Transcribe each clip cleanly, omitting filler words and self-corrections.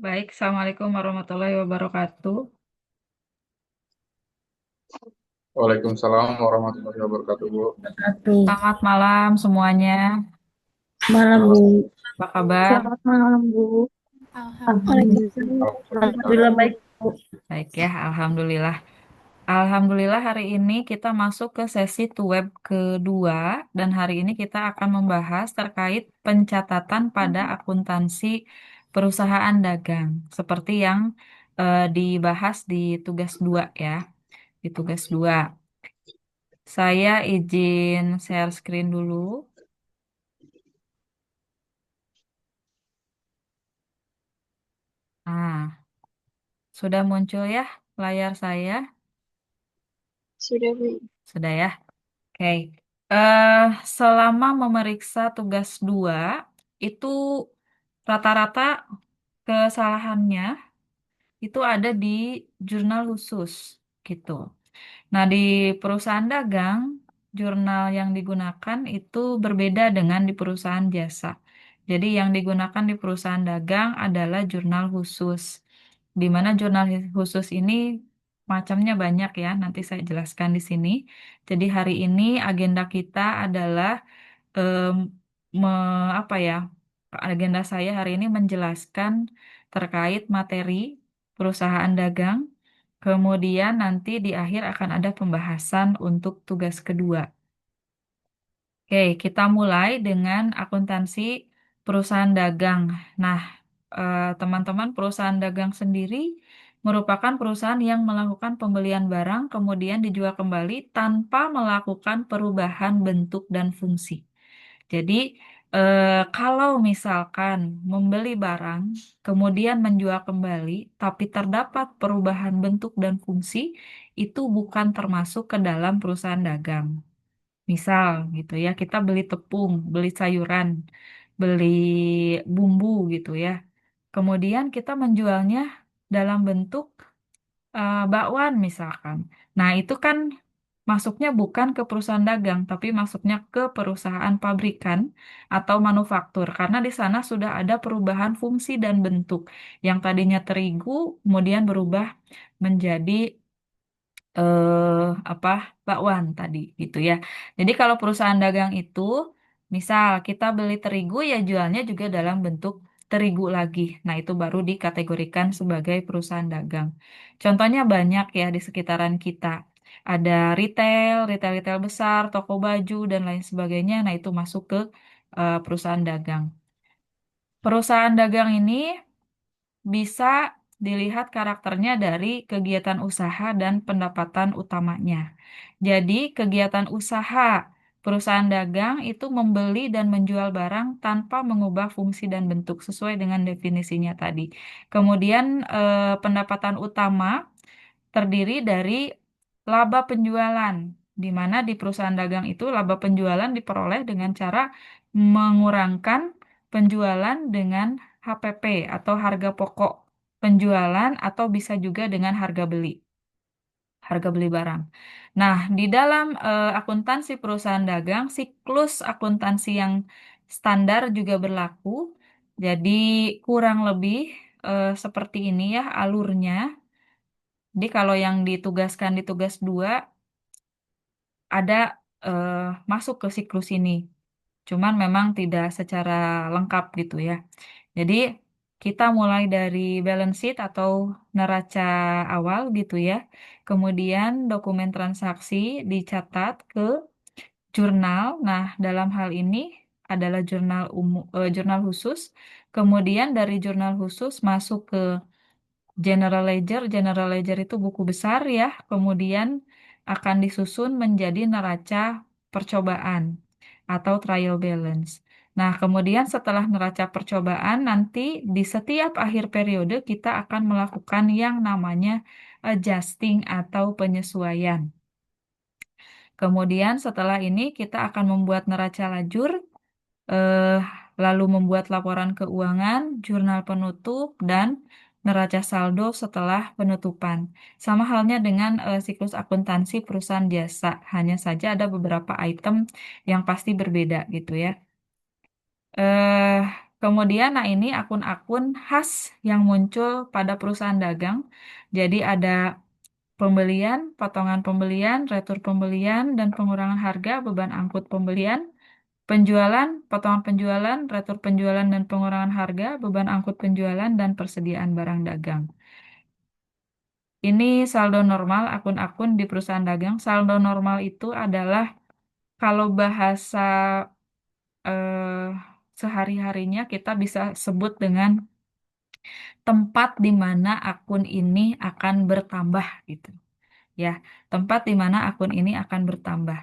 Baik, Assalamualaikum warahmatullahi wabarakatuh. Waalaikumsalam warahmatullahi wabarakatuh, Bu. Wabarakatuh. Selamat malam semuanya. Malam, Mas, Bu. Apa kabar? Selamat malam, Bu. Alhamdulillah. Alhamdulillah. alhamdulillah. Alhamdulillah baik, Bu. Baik ya, Alhamdulillah. Alhamdulillah hari ini kita masuk ke sesi web kedua dan hari ini kita akan membahas terkait pencatatan pada akuntansi perusahaan dagang seperti yang dibahas di tugas 2 ya, di tugas 2. Saya izin share screen dulu. Nah, sudah muncul ya layar saya? Sudah, Bu. Sudah ya? Oke. Eh, Selama memeriksa tugas 2 itu rata-rata kesalahannya itu ada di jurnal khusus gitu. Nah, di perusahaan dagang, jurnal yang digunakan itu berbeda dengan di perusahaan jasa. Jadi, yang digunakan di perusahaan dagang adalah jurnal khusus. Di mana jurnal khusus ini macamnya banyak ya, nanti saya jelaskan di sini. Jadi, hari ini agenda kita adalah em, apa ya? Agenda saya hari ini menjelaskan terkait materi perusahaan dagang. Kemudian nanti di akhir akan ada pembahasan untuk tugas kedua. Oke, kita mulai dengan akuntansi perusahaan dagang. Nah, teman-teman, perusahaan dagang sendiri merupakan perusahaan yang melakukan pembelian barang kemudian dijual kembali tanpa melakukan perubahan bentuk dan fungsi. Jadi, kalau misalkan membeli barang, kemudian menjual kembali, tapi terdapat perubahan bentuk dan fungsi, itu bukan termasuk ke dalam perusahaan dagang. Misal, gitu ya, kita beli tepung, beli sayuran, beli bumbu, gitu ya. Kemudian kita menjualnya dalam bentuk bakwan, misalkan. Nah, itu kan masuknya bukan ke perusahaan dagang, tapi masuknya ke perusahaan pabrikan atau manufaktur, karena di sana sudah ada perubahan fungsi dan bentuk. Yang tadinya terigu, kemudian berubah menjadi apa bakwan tadi, gitu ya. Jadi kalau perusahaan dagang itu, misal kita beli terigu, ya jualnya juga dalam bentuk terigu lagi. Nah, itu baru dikategorikan sebagai perusahaan dagang. Contohnya banyak ya di sekitaran kita. Ada retail, retail-retail besar, toko baju, dan lain sebagainya. Nah, itu masuk ke perusahaan dagang. Perusahaan dagang ini bisa dilihat karakternya dari kegiatan usaha dan pendapatan utamanya. Jadi, kegiatan usaha perusahaan dagang itu membeli dan menjual barang tanpa mengubah fungsi dan bentuk sesuai dengan definisinya tadi. Kemudian, pendapatan utama terdiri dari laba penjualan, di mana di perusahaan dagang itu laba penjualan diperoleh dengan cara mengurangkan penjualan dengan HPP atau harga pokok penjualan atau bisa juga dengan harga beli barang. Nah, di dalam akuntansi perusahaan dagang, siklus akuntansi yang standar juga berlaku. Jadi kurang lebih seperti ini ya alurnya. Jadi kalau yang ditugaskan di tugas 2 ada eh, masuk ke siklus ini. Cuman memang tidak secara lengkap gitu ya. Jadi kita mulai dari balance sheet atau neraca awal gitu ya. Kemudian dokumen transaksi dicatat ke jurnal. Nah, dalam hal ini adalah jurnal khusus. Kemudian dari jurnal khusus masuk ke General Ledger. General Ledger itu buku besar ya. Kemudian akan disusun menjadi neraca percobaan atau trial balance. Nah, kemudian setelah neraca percobaan, nanti di setiap akhir periode kita akan melakukan yang namanya adjusting atau penyesuaian. Kemudian setelah ini kita akan membuat neraca lajur, eh, lalu membuat laporan keuangan, jurnal penutup, dan neraca saldo setelah penutupan. Sama halnya dengan siklus akuntansi perusahaan jasa, hanya saja ada beberapa item yang pasti berbeda gitu ya. Eh, Kemudian, nah ini akun-akun khas yang muncul pada perusahaan dagang. Jadi ada pembelian, potongan pembelian, retur pembelian, dan pengurangan harga, beban angkut pembelian, penjualan, potongan penjualan, retur penjualan, dan pengurangan harga, beban angkut penjualan, dan persediaan barang dagang. Ini saldo normal akun-akun di perusahaan dagang. Saldo normal itu adalah kalau bahasa eh, sehari-harinya kita bisa sebut dengan tempat di mana akun ini akan bertambah gitu. Ya, tempat di mana akun ini akan bertambah.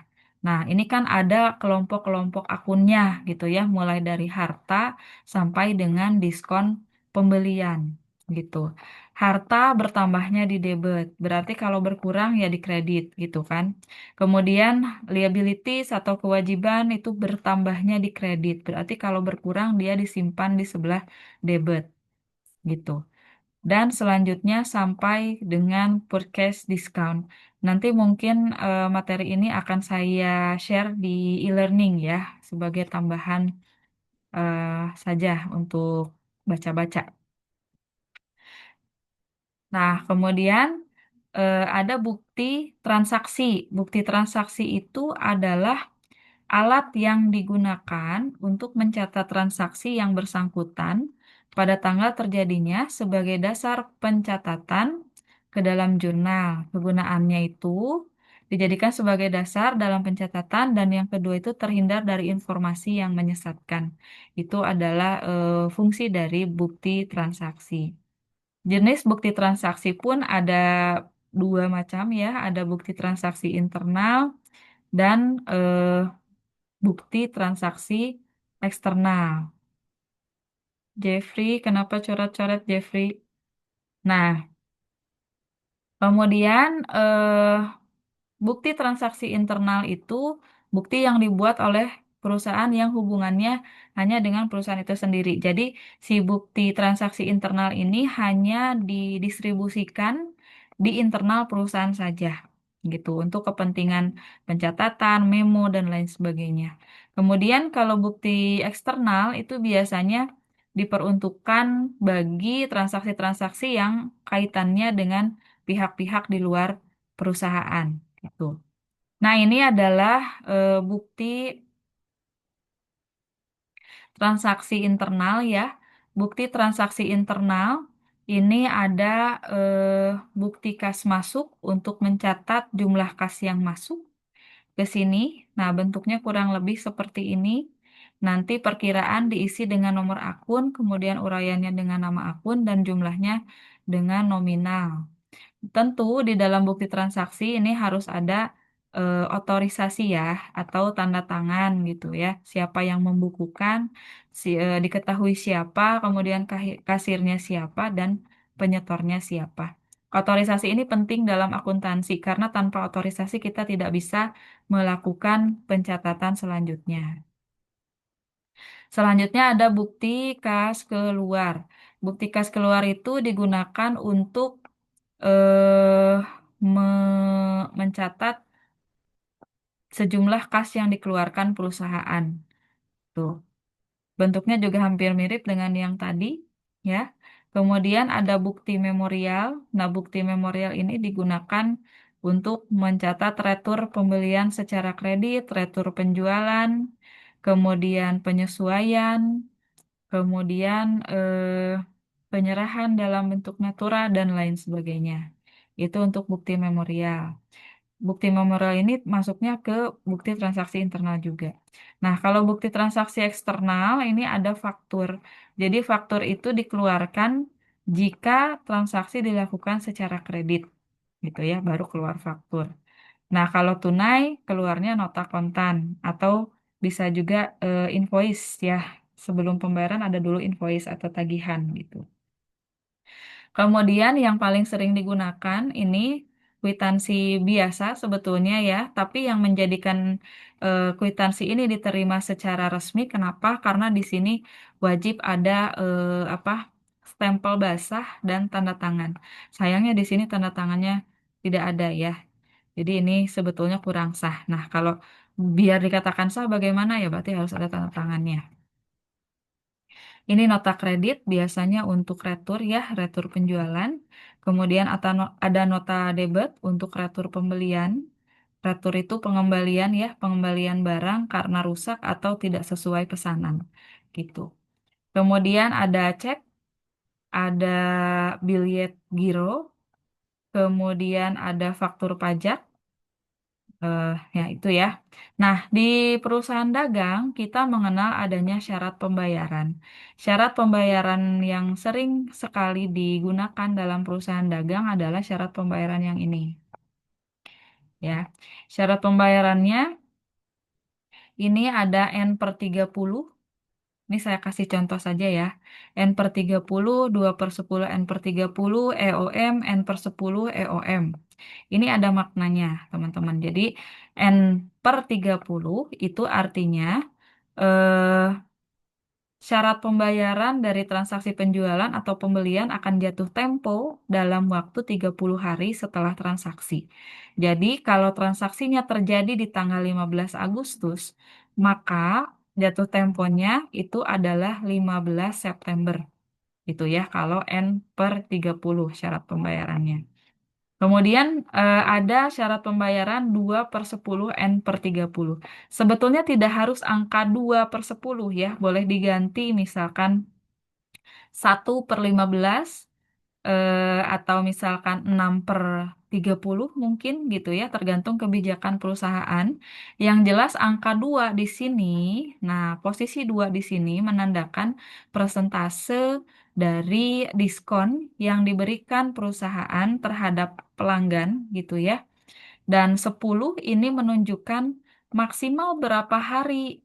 Nah, ini kan ada kelompok-kelompok akunnya gitu ya, mulai dari harta sampai dengan diskon pembelian gitu. Harta bertambahnya di debit, berarti kalau berkurang ya di kredit gitu kan. Kemudian liabilities atau kewajiban itu bertambahnya di kredit, berarti kalau berkurang dia disimpan di sebelah debit gitu. Dan selanjutnya sampai dengan purchase discount. Nanti mungkin materi ini akan saya share di e-learning ya, sebagai tambahan saja untuk baca-baca. Nah, kemudian ada bukti transaksi. Bukti transaksi itu adalah alat yang digunakan untuk mencatat transaksi yang bersangkutan pada tanggal terjadinya sebagai dasar pencatatan ke dalam jurnal. Kegunaannya itu dijadikan sebagai dasar dalam pencatatan dan yang kedua itu terhindar dari informasi yang menyesatkan. Itu adalah fungsi dari bukti transaksi. Jenis bukti transaksi pun ada dua macam ya, ada bukti transaksi internal dan bukti transaksi eksternal. Jeffrey, kenapa coret-coret Jeffrey? Nah, kemudian bukti transaksi internal itu bukti yang dibuat oleh perusahaan yang hubungannya hanya dengan perusahaan itu sendiri. Jadi, si bukti transaksi internal ini hanya didistribusikan di internal perusahaan saja, gitu, untuk kepentingan pencatatan, memo, dan lain sebagainya. Kemudian, kalau bukti eksternal itu biasanya diperuntukkan bagi transaksi-transaksi yang kaitannya dengan pihak-pihak di luar perusahaan gitu. Nah, ini adalah bukti transaksi internal ya. Bukti transaksi internal ini ada bukti kas masuk untuk mencatat jumlah kas yang masuk ke sini. Nah, bentuknya kurang lebih seperti ini. Nanti perkiraan diisi dengan nomor akun, kemudian uraiannya dengan nama akun, dan jumlahnya dengan nominal. Tentu di dalam bukti transaksi ini harus ada otorisasi ya atau tanda tangan gitu ya. Siapa yang membukukan, diketahui siapa, kemudian kasirnya siapa dan penyetornya siapa. Otorisasi ini penting dalam akuntansi karena tanpa otorisasi kita tidak bisa melakukan pencatatan selanjutnya. Selanjutnya ada bukti kas keluar. Bukti kas keluar itu digunakan untuk eh, mencatat sejumlah kas yang dikeluarkan perusahaan. Tuh, bentuknya juga hampir mirip dengan yang tadi, ya. Kemudian ada bukti memorial. Nah, bukti memorial ini digunakan untuk mencatat retur pembelian secara kredit, retur penjualan, kemudian penyesuaian, kemudian penyerahan dalam bentuk natura dan lain sebagainya. Itu untuk bukti memorial. Bukti memorial ini masuknya ke bukti transaksi internal juga. Nah, kalau bukti transaksi eksternal ini ada faktur. Jadi faktur itu dikeluarkan jika transaksi dilakukan secara kredit, gitu ya, baru keluar faktur. Nah, kalau tunai keluarnya nota kontan atau bisa juga invoice ya. Sebelum pembayaran ada dulu invoice atau tagihan gitu. Kemudian yang paling sering digunakan ini kwitansi biasa sebetulnya ya, tapi yang menjadikan kwitansi ini diterima secara resmi, kenapa? Karena di sini wajib ada apa stempel basah dan tanda tangan. Sayangnya di sini tanda tangannya tidak ada ya. Jadi ini sebetulnya kurang sah. Nah, kalau biar dikatakan sah bagaimana ya? Berarti harus ada tanda tangannya. Ini nota kredit biasanya untuk retur ya, retur penjualan. Kemudian ada nota debit untuk retur pembelian. Retur itu pengembalian ya, pengembalian barang karena rusak atau tidak sesuai pesanan. Gitu. Kemudian ada cek, ada biljet giro, kemudian ada faktur pajak. Ya itu ya. Nah, di perusahaan dagang kita mengenal adanya syarat pembayaran. Syarat pembayaran yang sering sekali digunakan dalam perusahaan dagang adalah syarat pembayaran yang ini. Ya, syarat pembayarannya ini ada N per 30. Ini saya kasih contoh saja ya. N per 30, 2 per 10 N per 30, EOM, N per 10, EOM. Ini ada maknanya, teman-teman. Jadi, N per 30 itu artinya eh, syarat pembayaran dari transaksi penjualan atau pembelian akan jatuh tempo dalam waktu 30 hari setelah transaksi. Jadi, kalau transaksinya terjadi di tanggal 15 Agustus, maka jatuh temponya itu adalah 15 September. Itu ya, kalau N per 30 syarat pembayarannya. Kemudian ada syarat pembayaran 2 per 10 N per 30. Sebetulnya tidak harus angka 2 per 10 ya, boleh diganti misalkan 1 per 15 atau misalkan 6 per 30 mungkin gitu ya, tergantung kebijakan perusahaan. Yang jelas angka 2 di sini, nah posisi 2 di sini menandakan persentase dari diskon yang diberikan perusahaan terhadap pelanggan gitu ya. Dan 10 ini menunjukkan maksimal berapa hari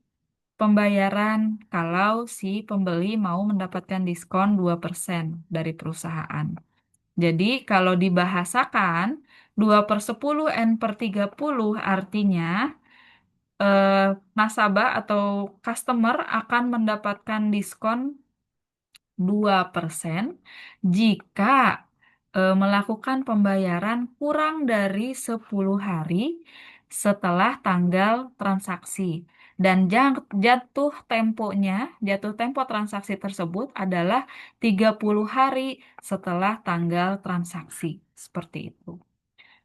pembayaran kalau si pembeli mau mendapatkan diskon 2% dari perusahaan. Jadi kalau dibahasakan 2 per 10 N per 30 artinya eh, nasabah atau customer akan mendapatkan diskon 2% jika melakukan pembayaran kurang dari 10 hari setelah tanggal transaksi. Dan jatuh tempo transaksi tersebut adalah 30 hari setelah tanggal transaksi. Seperti itu.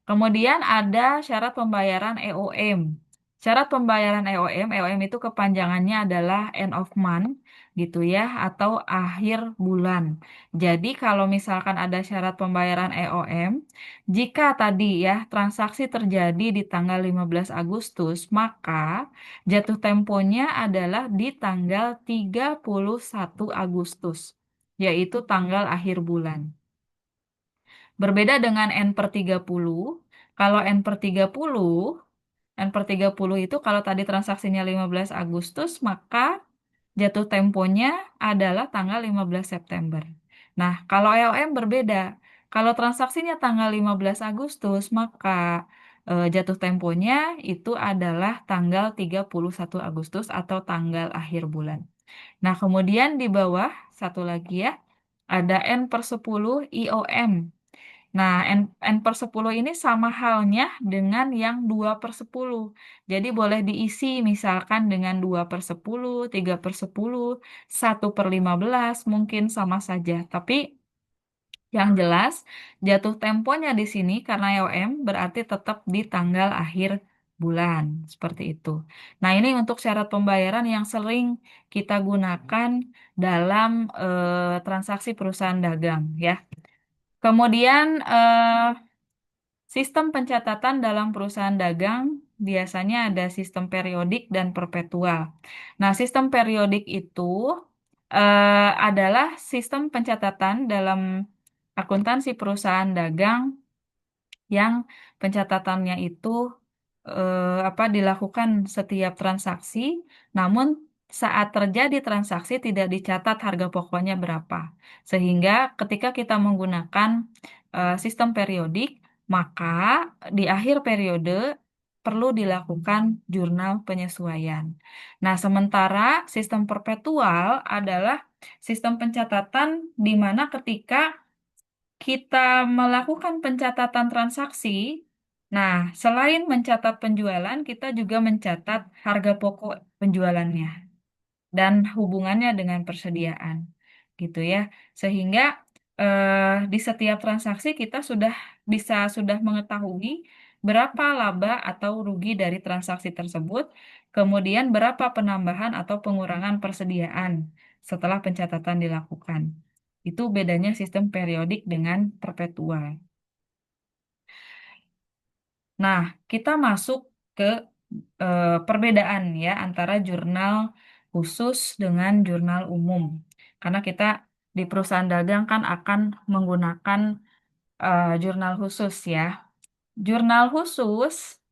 Kemudian ada syarat pembayaran EOM. Syarat pembayaran EOM itu kepanjangannya adalah end of month gitu ya, atau akhir bulan. Jadi kalau misalkan ada syarat pembayaran EOM, jika tadi ya transaksi terjadi di tanggal 15 Agustus, maka jatuh temponya adalah di tanggal 31 Agustus, yaitu tanggal akhir bulan. Berbeda dengan N per 30, kalau N per 30 itu kalau tadi transaksinya 15 Agustus, maka jatuh temponya adalah tanggal 15 September. Nah, kalau EOM berbeda. Kalau transaksinya tanggal 15 Agustus, maka jatuh temponya itu adalah tanggal 31 Agustus atau tanggal akhir bulan. Nah, kemudian di bawah satu lagi ya, ada N per 10 IOM. Nah, N per 10 ini sama halnya dengan yang 2 per 10. Jadi boleh diisi misalkan dengan 2 per 10, 3 per 10, 1 per 15, mungkin sama saja. Tapi yang jelas jatuh temponya di sini karena EOM berarti tetap di tanggal akhir bulan. Seperti itu. Nah, ini untuk syarat pembayaran yang sering kita gunakan dalam transaksi perusahaan dagang ya. Kemudian sistem pencatatan dalam perusahaan dagang biasanya ada sistem periodik dan perpetual. Nah, sistem periodik itu adalah sistem pencatatan dalam akuntansi perusahaan dagang yang pencatatannya itu dilakukan setiap transaksi, namun saat terjadi transaksi tidak dicatat harga pokoknya berapa. Sehingga ketika kita menggunakan sistem periodik, maka di akhir periode perlu dilakukan jurnal penyesuaian. Nah, sementara sistem perpetual adalah sistem pencatatan di mana ketika kita melakukan pencatatan transaksi, nah, selain mencatat penjualan, kita juga mencatat harga pokok penjualannya. dan hubungannya dengan persediaan gitu ya. Sehingga di setiap transaksi kita sudah mengetahui berapa laba atau rugi dari transaksi tersebut, kemudian berapa penambahan atau pengurangan persediaan setelah pencatatan dilakukan. Itu bedanya sistem periodik dengan perpetual. Nah, kita masuk ke perbedaan ya antara jurnal khusus dengan jurnal umum. Karena kita di perusahaan dagang kan akan menggunakan jurnal khusus ya. Jurnal khusus,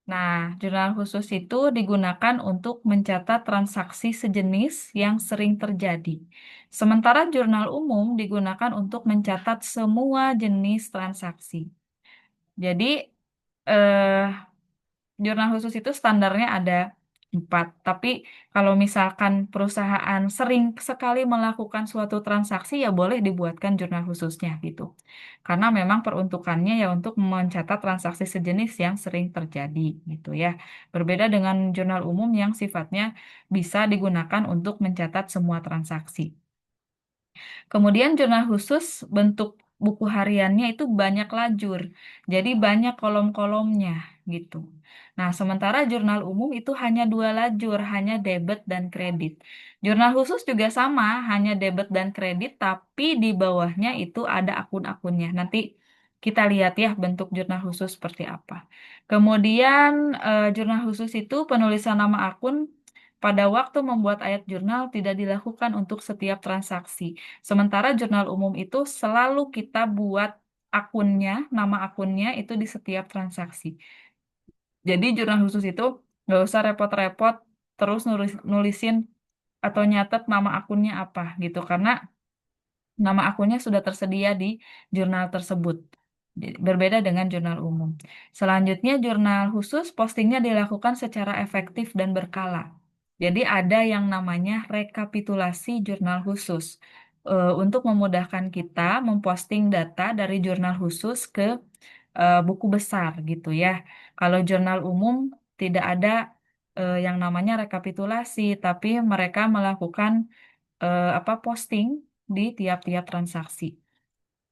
nah jurnal khusus itu digunakan untuk mencatat transaksi sejenis yang sering terjadi. Sementara jurnal umum digunakan untuk mencatat semua jenis transaksi. Jadi, eh, jurnal khusus itu standarnya ada 4. Tapi kalau misalkan perusahaan sering sekali melakukan suatu transaksi, ya boleh dibuatkan jurnal khususnya gitu. Karena memang peruntukannya ya untuk mencatat transaksi sejenis yang sering terjadi gitu ya. Berbeda dengan jurnal umum yang sifatnya bisa digunakan untuk mencatat semua transaksi. Kemudian jurnal khusus bentuk buku hariannya itu banyak lajur, jadi banyak kolom-kolomnya gitu. Nah, sementara jurnal umum itu hanya 2 lajur, hanya debit dan kredit. Jurnal khusus juga sama, hanya debit dan kredit, tapi di bawahnya itu ada akun-akunnya. Nanti kita lihat ya bentuk jurnal khusus seperti apa. Kemudian jurnal khusus itu penulisan nama akun pada waktu membuat ayat jurnal tidak dilakukan untuk setiap transaksi. Sementara jurnal umum itu selalu kita buat akunnya, nama akunnya itu di setiap transaksi. Jadi jurnal khusus itu nggak usah repot-repot terus nulisin atau nyatet nama akunnya apa gitu, karena nama akunnya sudah tersedia di jurnal tersebut. Berbeda dengan jurnal umum. Selanjutnya, jurnal khusus postingnya dilakukan secara efektif dan berkala. Jadi ada yang namanya rekapitulasi jurnal khusus. Untuk memudahkan kita memposting data dari jurnal khusus ke buku besar gitu ya. Kalau jurnal umum tidak ada yang namanya rekapitulasi, tapi mereka melakukan posting di tiap-tiap transaksi.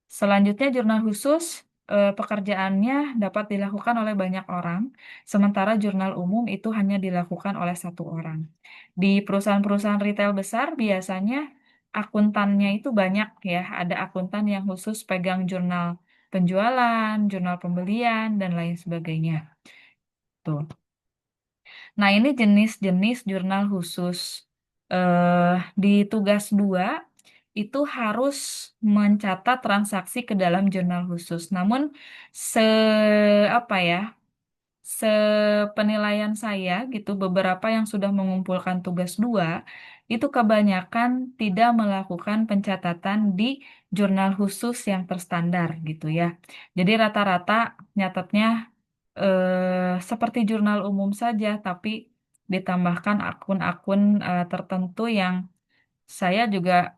Selanjutnya, jurnal khusus pekerjaannya dapat dilakukan oleh banyak orang, sementara jurnal umum itu hanya dilakukan oleh 1 orang. Di perusahaan-perusahaan retail besar biasanya akuntannya itu banyak ya, ada akuntan yang khusus pegang jurnal penjualan, jurnal pembelian, dan lain sebagainya. Tuh. Nah, ini jenis-jenis jurnal khusus. Di tugas 2 itu harus mencatat transaksi ke dalam jurnal khusus. Namun, se apa ya, sepenilaian saya gitu, beberapa yang sudah mengumpulkan tugas 2 itu kebanyakan tidak melakukan pencatatan di jurnal khusus yang terstandar gitu ya. Jadi rata-rata nyatetnya seperti jurnal umum saja, tapi ditambahkan akun-akun tertentu yang saya juga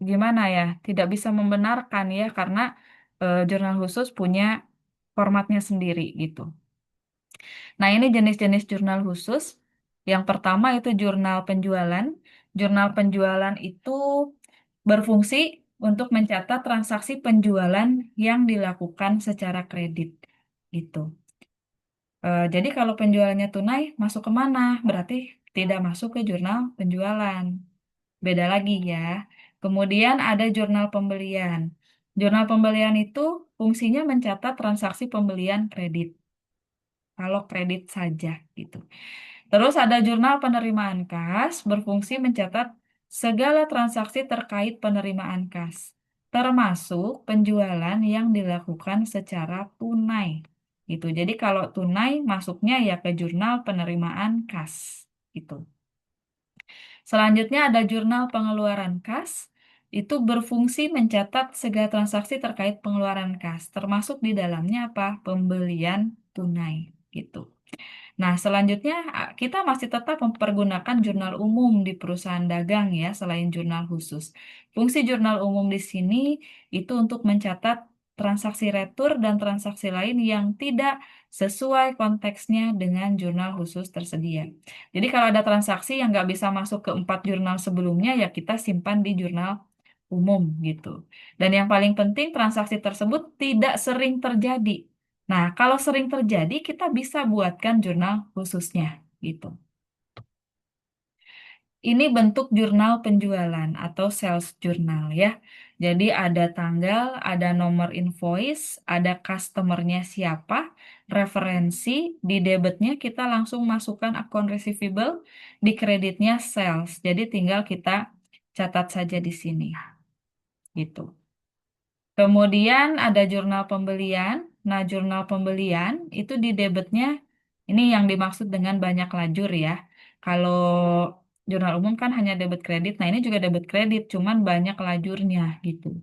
gimana ya, tidak bisa membenarkan ya, karena jurnal khusus punya formatnya sendiri gitu. Nah, ini jenis-jenis jurnal khusus. Yang pertama itu jurnal penjualan. Jurnal penjualan itu berfungsi untuk mencatat transaksi penjualan yang dilakukan secara kredit gitu. Jadi kalau penjualannya tunai, masuk kemana? Berarti tidak masuk ke jurnal penjualan. Beda lagi ya. Kemudian ada jurnal pembelian. Jurnal pembelian itu fungsinya mencatat transaksi pembelian kredit. Kalau kredit saja gitu. Terus ada jurnal penerimaan kas, berfungsi mencatat segala transaksi terkait penerimaan kas, termasuk penjualan yang dilakukan secara tunai. Gitu. Jadi kalau tunai masuknya ya ke jurnal penerimaan kas. Gitu. Selanjutnya ada jurnal pengeluaran kas. Itu berfungsi mencatat segala transaksi terkait pengeluaran kas, termasuk di dalamnya apa? Pembelian tunai. Gitu. Nah, selanjutnya kita masih tetap mempergunakan jurnal umum di perusahaan dagang ya, selain jurnal khusus. Fungsi jurnal umum di sini itu untuk mencatat transaksi retur dan transaksi lain yang tidak sesuai konteksnya dengan jurnal khusus tersedia. Jadi kalau ada transaksi yang nggak bisa masuk ke 4 jurnal sebelumnya, ya kita simpan di jurnal umum gitu. Dan yang paling penting transaksi tersebut tidak sering terjadi. Nah, kalau sering terjadi, kita bisa buatkan jurnal khususnya gitu. Ini bentuk jurnal penjualan atau sales journal ya. Jadi ada tanggal, ada nomor invoice, ada customernya siapa, referensi, di debitnya kita langsung masukkan akun receivable, di kreditnya sales. Jadi tinggal kita catat saja di sini gitu. Kemudian ada jurnal pembelian. Nah, jurnal pembelian itu di debitnya, ini yang dimaksud dengan banyak lajur ya. Kalau jurnal umum kan hanya debit kredit, nah ini juga debit kredit, cuman banyak lajurnya gitu.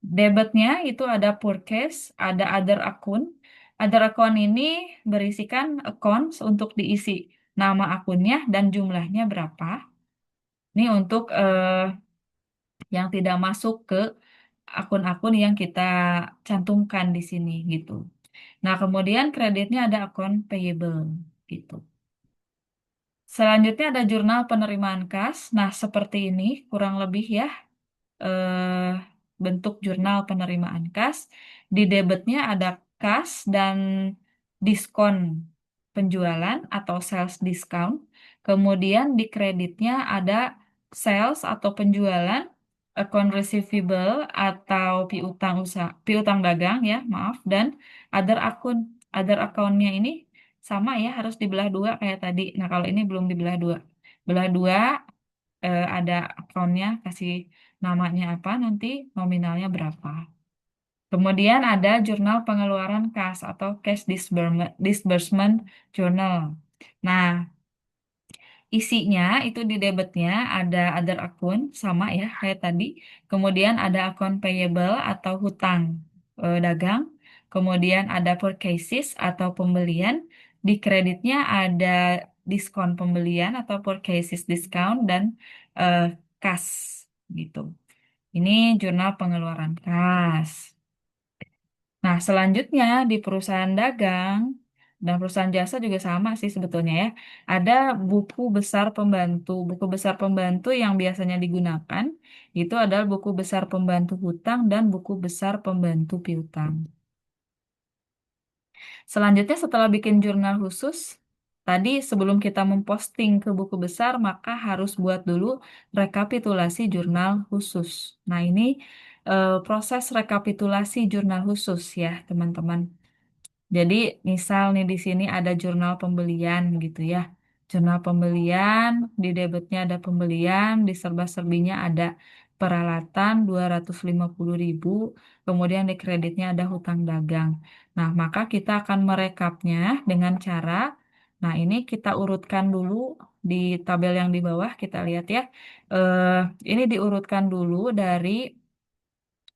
Debitnya itu ada purchase, ada other account. Other account ini berisikan accounts untuk diisi nama akunnya dan jumlahnya berapa. Ini untuk yang tidak masuk ke akun-akun yang kita cantumkan di sini gitu. Nah, kemudian kreditnya ada akun payable gitu. Selanjutnya ada jurnal penerimaan kas. Nah, seperti ini kurang lebih ya eh, bentuk jurnal penerimaan kas. Di debitnya ada kas dan diskon penjualan atau sales discount. Kemudian di kreditnya ada sales atau penjualan, account receivable atau piutang usaha, piutang dagang ya, maaf, dan other akun. Other account-nya ini sama ya, harus dibelah dua kayak tadi. Nah, kalau ini belum dibelah dua. Belah dua, ada akunnya, kasih namanya apa, nanti nominalnya berapa. Kemudian ada jurnal pengeluaran kas atau cash disbursement journal. Nah, isinya itu di debitnya ada other akun sama ya kayak tadi. Kemudian ada akun payable atau hutang dagang. Kemudian ada purchases atau pembelian. Di kreditnya ada diskon pembelian atau purchases discount dan eh, kas gitu. Ini jurnal pengeluaran kas. Nah, selanjutnya di perusahaan dagang dan perusahaan jasa juga sama sih sebetulnya ya. Ada buku besar pembantu. Buku besar pembantu yang biasanya digunakan itu adalah buku besar pembantu hutang dan buku besar pembantu piutang. Selanjutnya setelah bikin jurnal khusus, tadi sebelum kita memposting ke buku besar, maka harus buat dulu rekapitulasi jurnal khusus. Nah, ini proses rekapitulasi jurnal khusus ya, teman-teman. Jadi, misal nih di sini ada jurnal pembelian gitu ya. Jurnal pembelian, di debitnya ada pembelian, di serba-serbinya ada peralatan 250.000, kemudian di kreditnya ada hutang dagang. Nah, maka kita akan merekapnya dengan cara, nah ini kita urutkan dulu di tabel yang di bawah, kita lihat ya. Eh, ini diurutkan dulu dari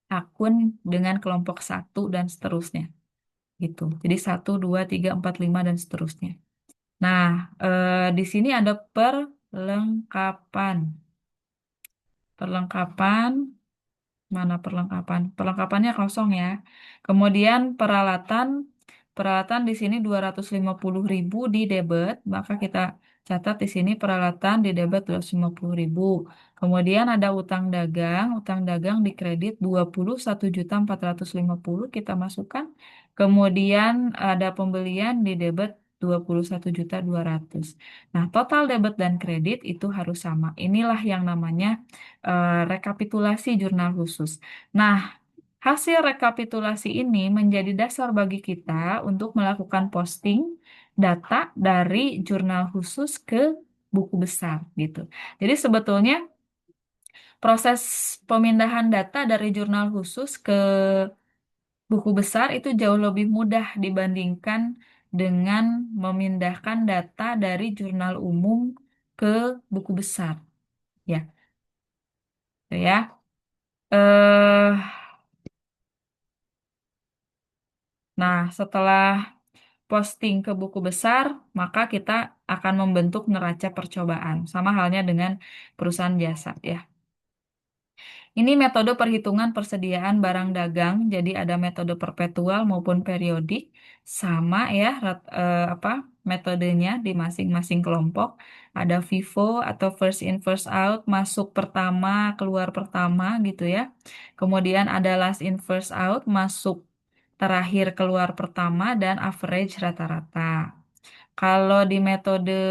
akun dengan kelompok satu dan seterusnya gitu. Jadi 1, 2, 3, 4, 5 dan seterusnya. Nah, di sini ada perlengkapan. Perlengkapan, mana perlengkapan? Perlengkapannya kosong ya. Kemudian peralatan, peralatan di sini 250.000 di debit, maka kita catat di sini peralatan di debit 250.000. Kemudian ada utang dagang di kredit 21.450 kita masukkan. Kemudian ada pembelian di debit 21.200. Nah, total debit dan kredit itu harus sama. Inilah yang namanya rekapitulasi jurnal khusus. Nah, hasil rekapitulasi ini menjadi dasar bagi kita untuk melakukan posting data dari jurnal khusus ke buku besar gitu. Jadi sebetulnya proses pemindahan data dari jurnal khusus ke buku besar itu jauh lebih mudah dibandingkan dengan memindahkan data dari jurnal umum ke buku besar. Ya, gitu ya. Eh, nah, setelah posting ke buku besar, maka kita akan membentuk neraca percobaan. Sama halnya dengan perusahaan jasa ya. Ini metode perhitungan persediaan barang dagang. Jadi ada metode perpetual maupun periodik, sama ya apa metodenya di masing-masing kelompok. Ada FIFO atau first in first out, masuk pertama, keluar pertama gitu ya. Kemudian ada last in first out, masuk terakhir, keluar pertama, dan average rata-rata. Kalau di metode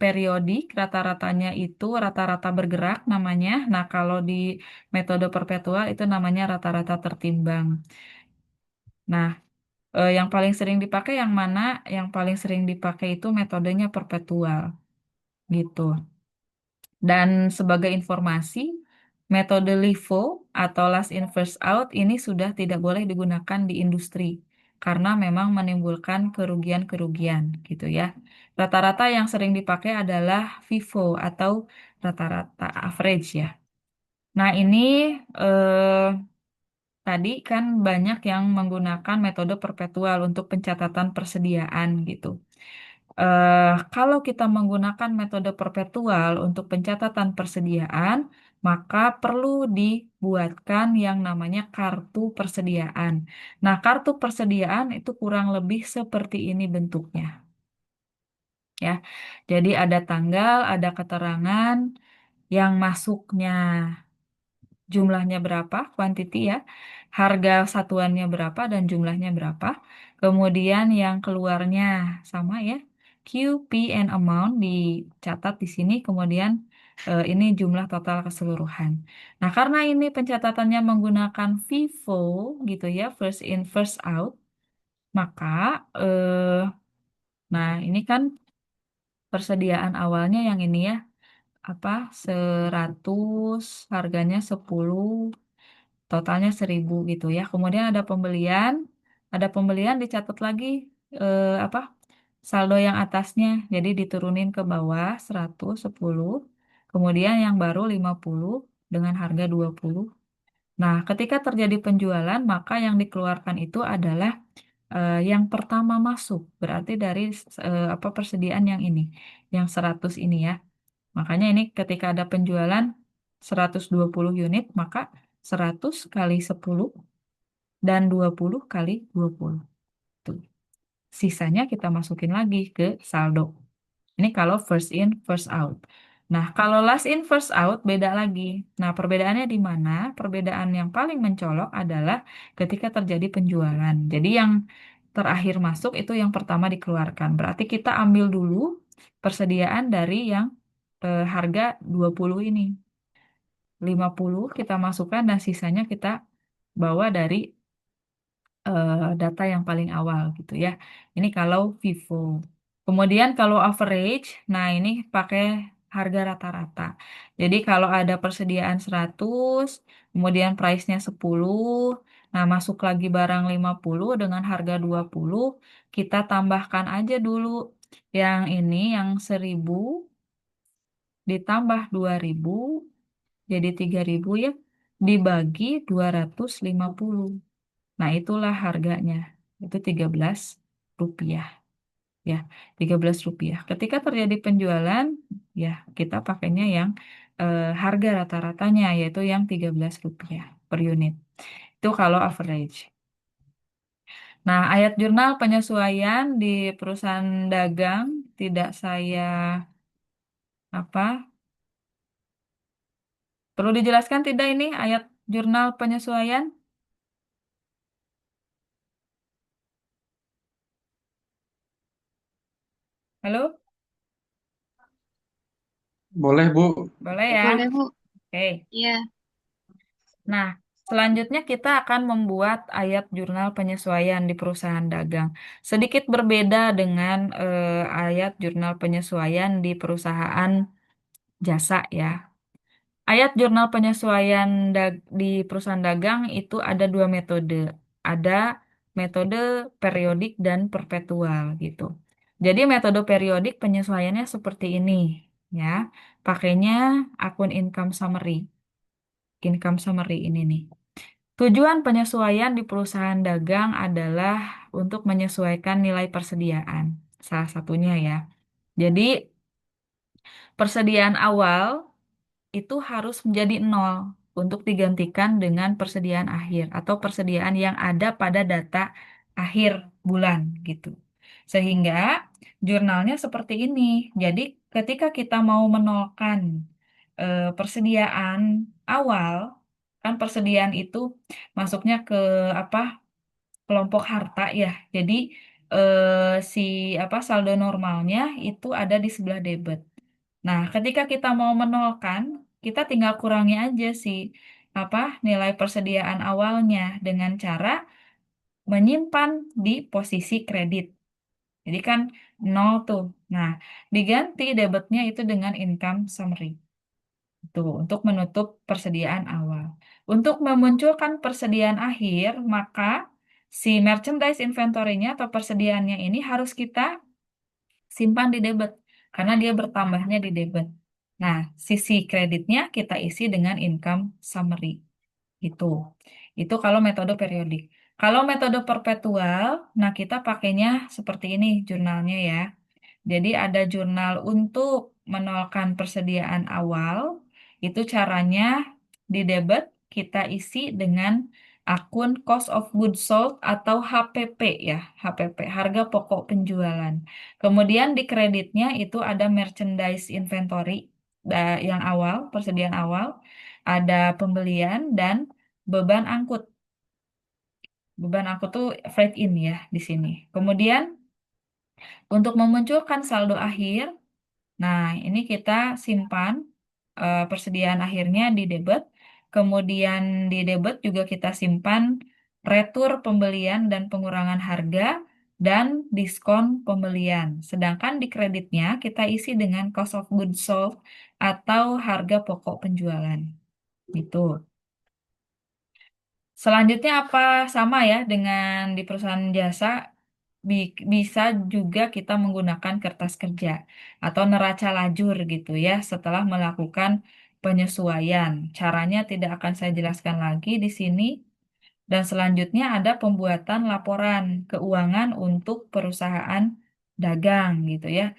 periodik, rata-ratanya itu rata-rata bergerak namanya. Nah, kalau di metode perpetual itu namanya rata-rata tertimbang. Nah, yang paling sering dipakai yang mana? Yang paling sering dipakai itu metodenya perpetual gitu. Dan sebagai informasi, metode LIFO atau last in first out ini sudah tidak boleh digunakan di industri karena memang menimbulkan kerugian-kerugian gitu ya. Rata-rata yang sering dipakai adalah FIFO atau rata-rata average ya. Nah, ini eh, tadi kan banyak yang menggunakan metode perpetual untuk pencatatan persediaan gitu. Kalau kita menggunakan metode perpetual untuk pencatatan persediaan, maka perlu dibuatkan yang namanya kartu persediaan. Nah, kartu persediaan itu kurang lebih seperti ini bentuknya, ya. Jadi ada tanggal, ada keterangan yang masuknya jumlahnya berapa, quantity ya, harga satuannya berapa, dan jumlahnya berapa. Kemudian yang keluarnya sama ya, Q, P, and amount dicatat di sini. Kemudian ini jumlah total keseluruhan. Nah, karena ini pencatatannya menggunakan FIFO gitu ya, first in, first out, maka nah ini kan persediaan awalnya yang ini ya, apa 100, harganya 10, totalnya 1.000 gitu ya. Kemudian ada pembelian dicatat lagi apa saldo yang atasnya. Jadi diturunin ke bawah 110, kemudian yang baru 50 dengan harga 20. Nah, ketika terjadi penjualan, maka yang dikeluarkan itu adalah yang pertama masuk. Berarti dari apa persediaan yang ini, yang 100 ini ya. Makanya ini ketika ada penjualan 120 unit, maka 100 kali 10 dan 20 kali 20. Tuh. Sisanya kita masukin lagi ke saldo. Ini kalau first in, first out. Nah, kalau last in, first out beda lagi. Nah, perbedaannya di mana? Perbedaan yang paling mencolok adalah ketika terjadi penjualan. Jadi yang terakhir masuk itu yang pertama dikeluarkan. Berarti kita ambil dulu persediaan dari yang harga 20 ini. 50 kita masukkan dan sisanya kita bawa dari data yang paling awal gitu ya. Ini kalau Vivo. Kemudian kalau average, nah ini pakai harga rata-rata. Jadi kalau ada persediaan 100, kemudian price-nya 10, nah masuk lagi barang 50 dengan harga 20, kita tambahkan aja dulu yang ini yang 1.000 ditambah 2.000 jadi 3.000 ya, dibagi 250. Nah, itulah harganya. Itu 13 rupiah. Ya, 13 rupiah. Ketika terjadi penjualan, ya kita pakainya yang harga rata-ratanya, yaitu yang 13 rupiah per unit. Itu kalau average. Nah, ayat jurnal penyesuaian di perusahaan dagang tidak saya apa? Perlu dijelaskan tidak ini ayat jurnal penyesuaian? Halo? Boleh, Bu. Boleh ya? Boleh, Bu. Oke. Iya. Nah, selanjutnya kita akan membuat ayat jurnal penyesuaian di perusahaan dagang. Sedikit berbeda dengan ayat jurnal penyesuaian di perusahaan jasa ya. Ayat jurnal penyesuaian di perusahaan dagang itu ada dua metode. Ada metode periodik dan perpetual gitu. Jadi metode periodik penyesuaiannya seperti ini ya. Pakainya akun income summary. Income summary ini nih. Tujuan penyesuaian di perusahaan dagang adalah untuk menyesuaikan nilai persediaan. Salah satunya ya. Jadi persediaan awal itu harus menjadi nol. untuk digantikan dengan persediaan akhir atau persediaan yang ada pada data akhir bulan gitu. Sehingga jurnalnya seperti ini. Jadi ketika kita mau menolkan persediaan awal, kan persediaan itu masuknya ke apa? Kelompok harta ya. Jadi si apa saldo normalnya itu ada di sebelah debit. Nah, ketika kita mau menolkan, kita tinggal kurangi aja sih apa nilai persediaan awalnya dengan cara menyimpan di posisi kredit. Jadi kan nol tuh. Nah, diganti debitnya itu dengan income summary. Itu untuk menutup persediaan awal. Untuk memunculkan persediaan akhir, maka si merchandise inventory-nya atau persediaannya ini harus kita simpan di debit karena dia bertambahnya di debit. Nah, sisi kreditnya kita isi dengan income summary. Itu. Itu kalau metode periodik. Kalau metode perpetual, nah kita pakainya seperti ini jurnalnya ya. Jadi ada jurnal untuk menolkan persediaan awal. Itu caranya di debit kita isi dengan akun cost of goods sold atau HPP ya, HPP, harga pokok penjualan. Kemudian di kreditnya itu ada merchandise inventory yang awal, persediaan awal, ada pembelian dan beban angkut. Beban angkut tuh freight in ya di sini. Kemudian untuk memunculkan saldo akhir, nah, ini kita simpan persediaan akhirnya di debit. Kemudian di debit juga kita simpan retur pembelian dan pengurangan harga dan diskon pembelian. Sedangkan di kreditnya kita isi dengan cost of goods sold atau harga pokok penjualan. Gitu. Selanjutnya apa sama ya dengan di perusahaan jasa bisa juga kita menggunakan kertas kerja atau neraca lajur gitu ya setelah melakukan penyesuaian. Caranya tidak akan saya jelaskan lagi di sini. Dan selanjutnya ada pembuatan laporan keuangan untuk perusahaan dagang gitu ya.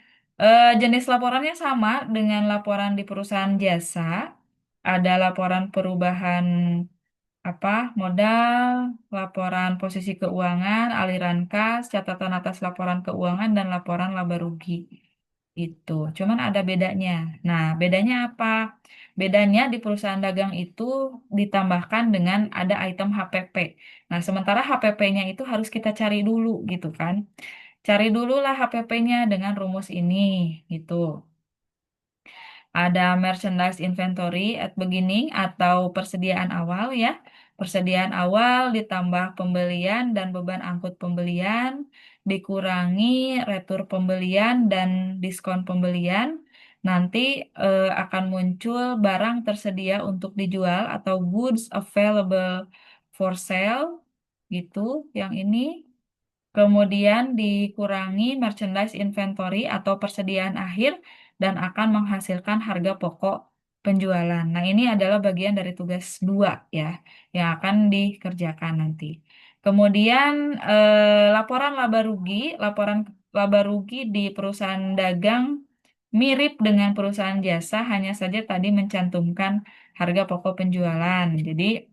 Jenis laporannya sama dengan laporan di perusahaan jasa. Ada laporan perubahan apa modal, laporan posisi keuangan, aliran kas, catatan atas laporan keuangan dan laporan laba rugi. Itu. Cuman ada bedanya. Nah, bedanya apa? Bedanya di perusahaan dagang itu ditambahkan dengan ada item HPP. Nah, sementara HPP-nya itu harus kita cari dulu gitu kan. Cari dulu lah HPP-nya dengan rumus ini gitu. Ada merchandise inventory at beginning atau persediaan awal ya. Persediaan awal ditambah pembelian dan beban angkut pembelian, dikurangi retur pembelian dan diskon pembelian. Nanti akan muncul barang tersedia untuk dijual atau goods available for sale gitu. Yang ini kemudian dikurangi merchandise inventory atau persediaan akhir dan akan menghasilkan harga pokok penjualan. Nah, ini adalah bagian dari tugas 2 ya, yang akan dikerjakan nanti. Kemudian laporan laba rugi, laporan laba rugi di perusahaan dagang mirip dengan perusahaan jasa, hanya saja tadi mencantumkan harga pokok penjualan. Jadi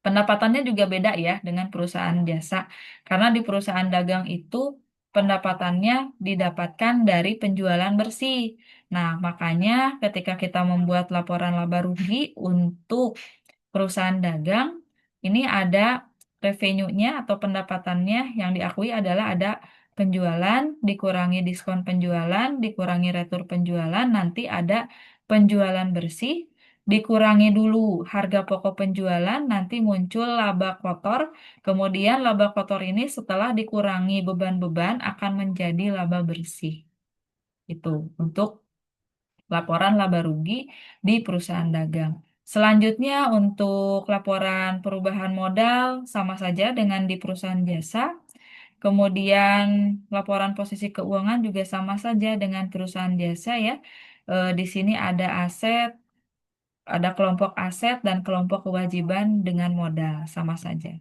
pendapatannya juga beda ya dengan perusahaan jasa, karena di perusahaan dagang itu pendapatannya didapatkan dari penjualan bersih. Nah, makanya ketika kita membuat laporan laba rugi untuk perusahaan dagang, ini ada revenue-nya atau pendapatannya yang diakui adalah ada penjualan, dikurangi diskon penjualan, dikurangi retur penjualan, nanti ada penjualan bersih, dikurangi dulu harga pokok penjualan, nanti muncul laba kotor, kemudian laba kotor ini setelah dikurangi beban-beban akan menjadi laba bersih. Itu untuk laporan laba rugi di perusahaan dagang. Selanjutnya untuk laporan perubahan modal sama saja dengan di perusahaan jasa. Kemudian laporan posisi keuangan juga sama saja dengan perusahaan jasa ya. Di sini ada aset, ada kelompok aset dan kelompok kewajiban dengan modal sama saja.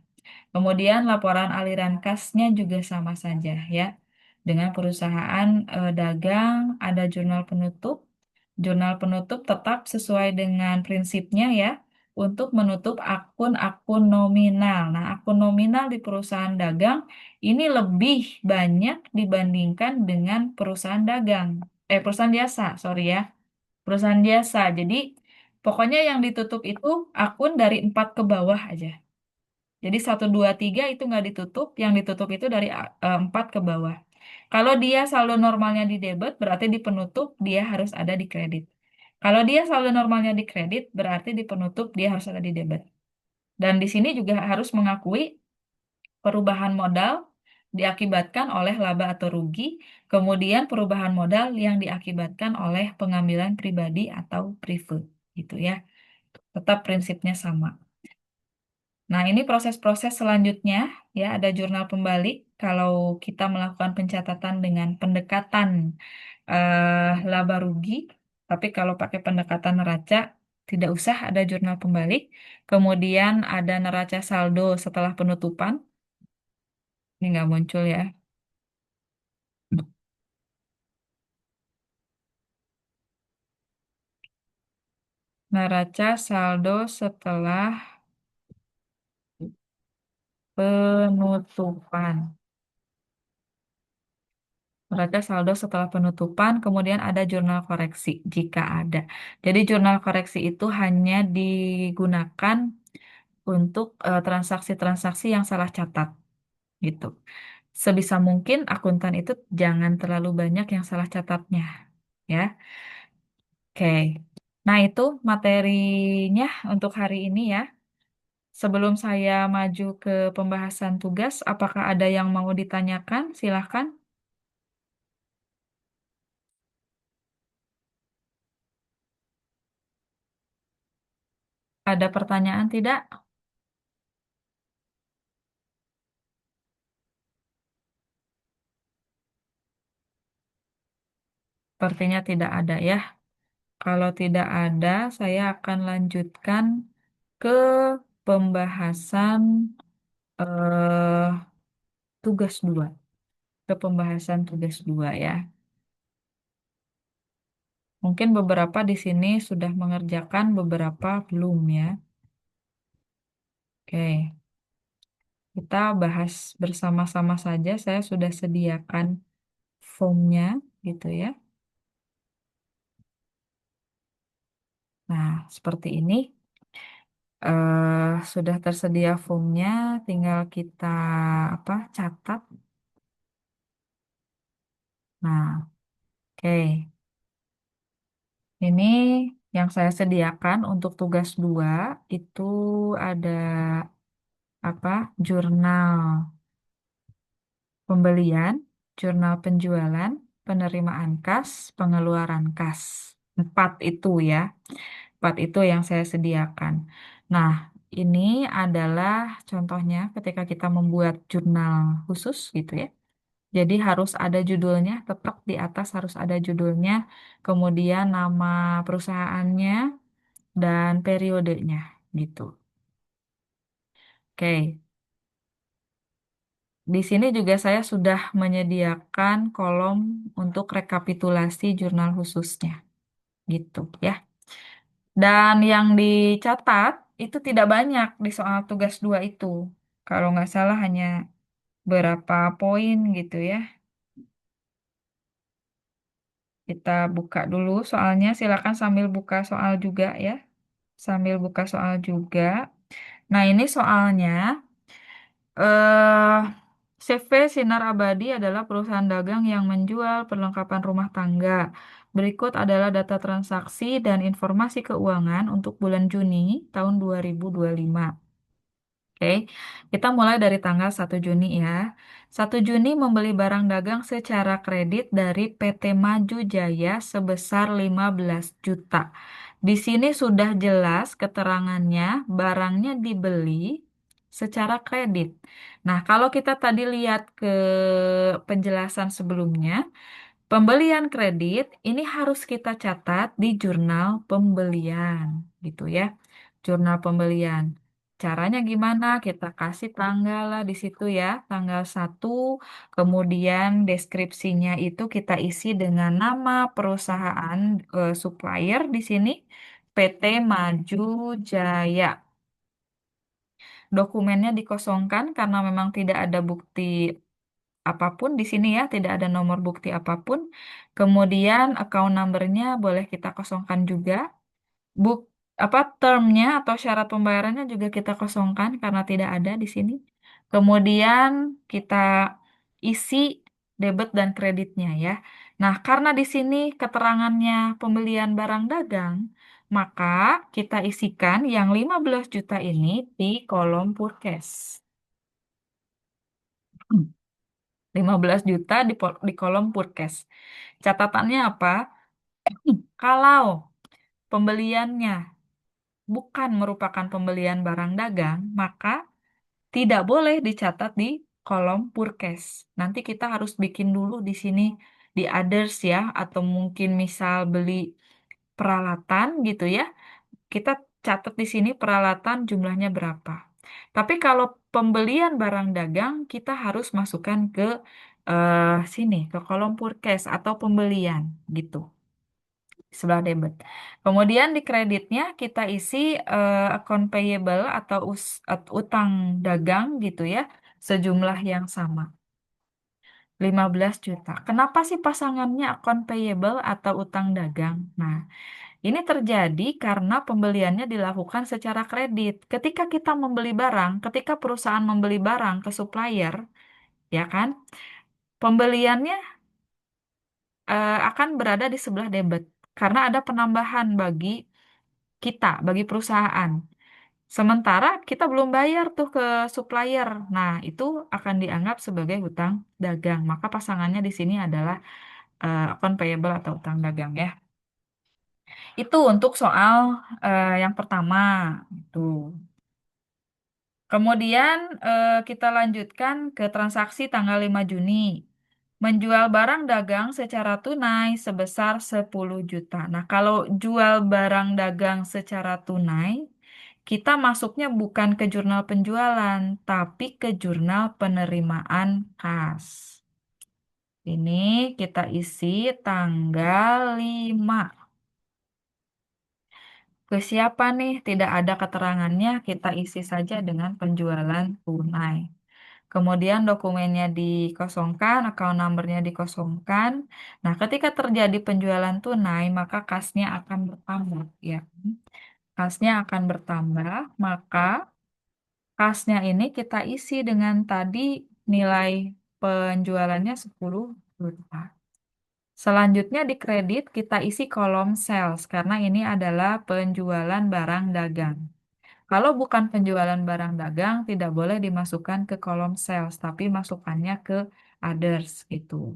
Kemudian laporan aliran kasnya juga sama saja ya. Dengan perusahaan dagang ada jurnal penutup. Jurnal penutup tetap sesuai dengan prinsipnya ya. untuk menutup akun-akun nominal. Nah, akun nominal di perusahaan dagang ini lebih banyak dibandingkan dengan perusahaan dagang. Perusahaan jasa, sorry ya. Perusahaan jasa. Jadi, pokoknya yang ditutup itu akun dari 4 ke bawah aja. Jadi 1, 2, 3 itu nggak ditutup, yang ditutup itu dari 4 ke bawah. Kalau dia saldo normalnya di debit, berarti di penutup dia harus ada di kredit. Kalau dia saldo normalnya di kredit, berarti di penutup dia harus ada di debit. Dan di sini juga harus mengakui perubahan modal diakibatkan oleh laba atau rugi, kemudian perubahan modal yang diakibatkan oleh pengambilan pribadi atau preferred, gitu ya. Tetap prinsipnya sama. Nah, ini proses-proses selanjutnya, ya, ada jurnal pembalik. Kalau kita melakukan pencatatan dengan pendekatan laba rugi, tapi kalau pakai pendekatan neraca, tidak usah ada jurnal pembalik. Kemudian ada neraca saldo setelah penutupan, ini nggak muncul ya. Neraca saldo setelah penutupan. Neraca saldo setelah penutupan, kemudian ada jurnal koreksi jika ada. Jadi jurnal koreksi itu hanya digunakan untuk transaksi-transaksi yang salah catat gitu. Sebisa mungkin akuntan itu jangan terlalu banyak yang salah catatnya, ya. Oke. Nah, itu materinya untuk hari ini ya. Sebelum saya maju ke pembahasan tugas, apakah ada yang mau ditanyakan? Silahkan. Ada pertanyaan tidak? Sepertinya tidak ada ya. Kalau tidak ada, saya akan lanjutkan ke pembahasan eh, tugas 2. Ke pembahasan tugas 2 ya. Mungkin beberapa di sini sudah mengerjakan, beberapa belum ya. Oke, kita bahas bersama-sama saja. Saya sudah sediakan formnya gitu ya. Nah, seperti ini. Sudah tersedia formnya, tinggal kita apa catat. Nah, oke. Ini yang saya sediakan untuk tugas 2 itu ada apa? Jurnal pembelian, jurnal penjualan, penerimaan kas, pengeluaran kas. 4 itu ya. 4 itu yang saya sediakan. Nah, ini adalah contohnya ketika kita membuat jurnal khusus gitu ya. Jadi harus ada judulnya, tetap di atas harus ada judulnya, kemudian nama perusahaannya, dan periodenya gitu. Oke, di sini juga saya sudah menyediakan kolom untuk rekapitulasi jurnal khususnya gitu ya. Dan yang dicatat itu tidak banyak di soal tugas 2 itu. Kalau nggak salah hanya berapa poin gitu ya. Kita buka dulu soalnya, silakan sambil buka soal juga ya. Sambil buka soal juga. Nah, ini soalnya eh CV Sinar Abadi adalah perusahaan dagang yang menjual perlengkapan rumah tangga. Berikut adalah data transaksi dan informasi keuangan untuk bulan Juni tahun 2025. Oke, kita mulai dari tanggal 1 Juni ya. 1 Juni membeli barang dagang secara kredit dari PT Maju Jaya sebesar 15 juta. Di sini sudah jelas keterangannya, barangnya dibeli secara kredit. Nah, kalau kita tadi lihat ke penjelasan sebelumnya, pembelian kredit ini harus kita catat di jurnal pembelian, gitu ya. Jurnal pembelian. Caranya gimana? Kita kasih tanggal lah di situ ya, tanggal 1. Kemudian deskripsinya itu kita isi dengan nama perusahaan supplier di sini. PT Maju Jaya. Dokumennya dikosongkan karena memang tidak ada bukti apapun di sini ya, tidak ada nomor bukti apapun. Kemudian account number-nya boleh kita kosongkan juga. Buk termnya atau syarat pembayarannya juga kita kosongkan karena tidak ada di sini. Kemudian kita isi debit dan kreditnya ya. Nah, karena di sini keterangannya pembelian barang dagang, maka kita isikan yang 15 juta ini di kolom purkes. 15 juta di kolom purkes. Catatannya apa? Kalau pembeliannya bukan merupakan pembelian barang dagang, maka tidak boleh dicatat di kolom purkes. Nanti kita harus bikin dulu di sini di others ya, atau mungkin misal beli peralatan gitu ya. Kita catat di sini peralatan jumlahnya berapa. Tapi kalau pembelian barang dagang, kita harus masukkan ke sini, ke kolom purkes atau pembelian gitu sebelah debit. Kemudian di kreditnya kita isi account payable atau utang dagang gitu ya, sejumlah yang sama, 15 juta. Kenapa sih pasangannya account payable atau utang dagang? Nah, ini terjadi karena pembeliannya dilakukan secara kredit. Ketika kita membeli barang, ketika perusahaan membeli barang ke supplier, ya kan, pembeliannya akan berada di sebelah debit karena ada penambahan bagi kita, bagi perusahaan. Sementara kita belum bayar tuh ke supplier. Nah, itu akan dianggap sebagai hutang dagang. Maka pasangannya di sini adalah account payable atau hutang dagang ya. Itu untuk soal yang pertama. Itu. Kemudian kita lanjutkan ke transaksi tanggal 5 Juni. Menjual barang dagang secara tunai sebesar 10 juta. Nah, kalau jual barang dagang secara tunai, kita masuknya bukan ke jurnal penjualan, tapi ke jurnal penerimaan kas. Ini kita isi tanggal 5. Ke siapa nih? Tidak ada keterangannya, kita isi saja dengan penjualan tunai. Kemudian dokumennya dikosongkan, account number-nya dikosongkan. Nah, ketika terjadi penjualan tunai, maka kasnya akan bertambah, ya. Kasnya akan bertambah, maka kasnya ini kita isi dengan tadi nilai penjualannya 10 juta. Selanjutnya di kredit kita isi kolom sales karena ini adalah penjualan barang dagang. Kalau bukan penjualan barang dagang, tidak boleh dimasukkan ke kolom sales, tapi masukannya ke others gitu.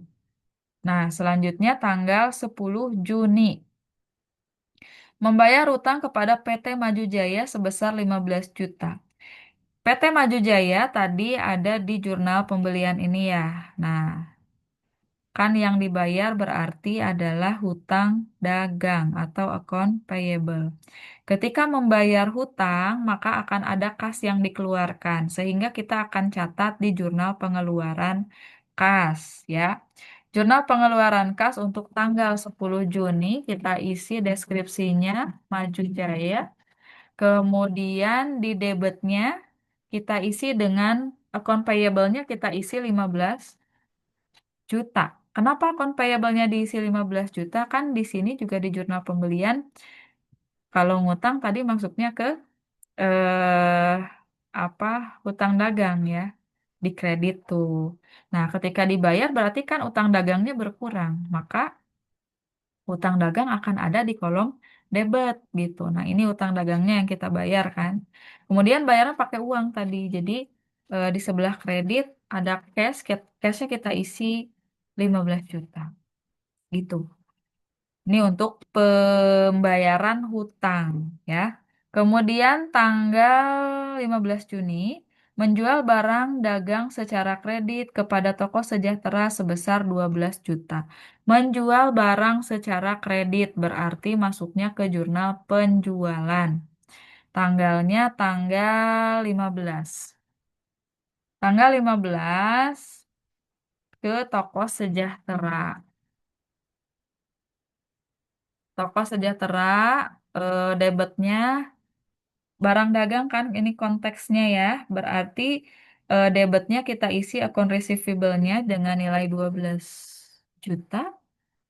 Nah, selanjutnya tanggal 10 Juni. Membayar utang kepada PT Maju Jaya sebesar 15 juta. PT Maju Jaya tadi ada di jurnal pembelian ini ya. Nah, kan yang dibayar berarti adalah hutang dagang atau account payable. Ketika membayar hutang, maka akan ada kas yang dikeluarkan, sehingga kita akan catat di jurnal pengeluaran kas, ya. Jurnal pengeluaran kas untuk tanggal 10 Juni, kita isi deskripsinya, Maju Jaya. Kemudian di debitnya, kita isi dengan account payable-nya kita isi 15 juta. Kenapa account payable-nya diisi 15 juta? Kan di sini juga di jurnal pembelian, kalau ngutang tadi masuknya ke eh apa hutang dagang ya di kredit tuh. Nah, ketika dibayar berarti kan utang dagangnya berkurang, maka hutang dagang akan ada di kolom debit gitu. Nah, ini utang dagangnya yang kita bayar kan. Kemudian bayarnya pakai uang tadi. Jadi di sebelah kredit ada cash, cashnya kita isi 15 juta gitu. Ini untuk pembayaran hutang ya. Kemudian tanggal 15 Juni menjual barang dagang secara kredit kepada toko sejahtera sebesar 12 juta. Menjual barang secara kredit berarti masuknya ke jurnal penjualan. Tanggalnya tanggal 15. Tanggal 15 ke toko sejahtera. Toko sejahtera debitnya barang dagang kan ini konteksnya ya. Berarti debitnya kita isi akun receivable-nya dengan nilai 12 juta